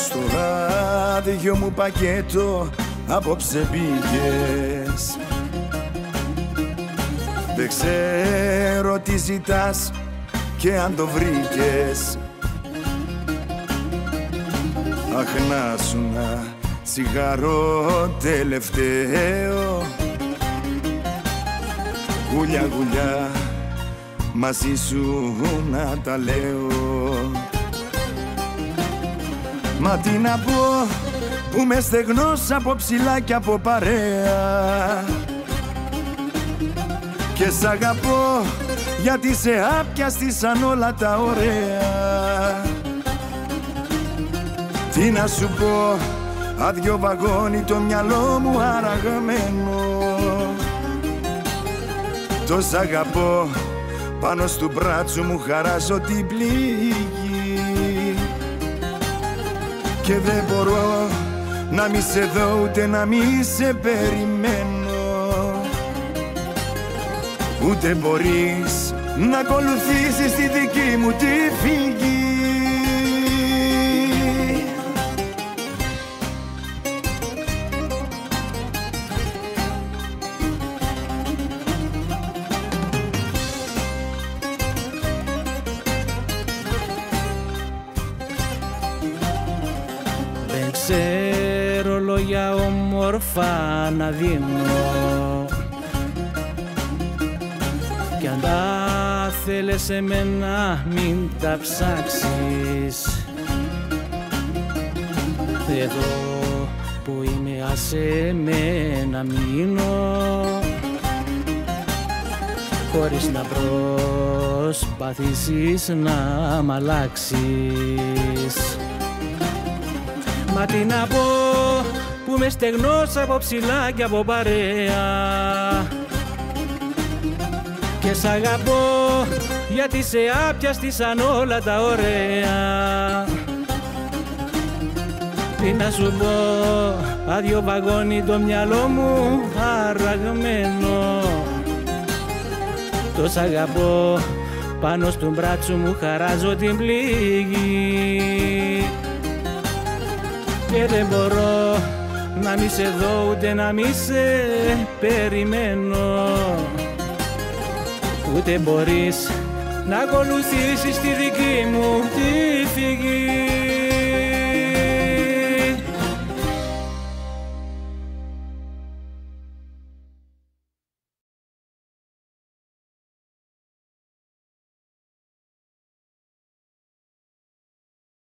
Στο άδειο μου πακέτο απόψε πήγες. Δεν ξέρω τι ζητάς και αν το βρήκες. Αχ, να σου να τσιγαρό τελευταίο. Γουλιά γουλιά μαζί σου να τα λέω. Μα τι να πω που με στεγνός από ψηλά και από παρέα. Και σ' αγαπώ γιατί σε άπιαστη σαν όλα τα ωραία. Τι να σου πω, άδειο βαγόνι το μυαλό μου αραγμένο. Το σ' αγαπώ, πάνω στου μπράτσου μου χαράζω την πληγή. Και δεν μπορώ να μη σε δω ούτε να μη σε περιμένω. Ούτε μπορείς να ακολουθήσεις τη δική μου τη φυγή. Δεν ξέρω λόγια όμορφα να δίνω. Κι αν τα θέλεις εμένα μην τα ψάξεις. Εδώ που είμαι άσε με να μείνω, χωρίς να προσπαθήσεις να μ' αλλάξεις. Μα τι να πω που με στεγνός από ψηλά και από παρέα. Και σ' αγαπώ γιατί σε άπιαστη σαν όλα τα ωραία. Τι να σου πω, άδειο βαγόνι το μυαλό μου αραγμένο. Το σ' αγαπώ, πάνω στον μπράτσο μου χαράζω την πληγή. Και δεν μπορώ να μη σε δω ούτε να μη σε περιμένω. Ούτε μπορείς να ακολουθήσεις τη δική μου τη φυγή.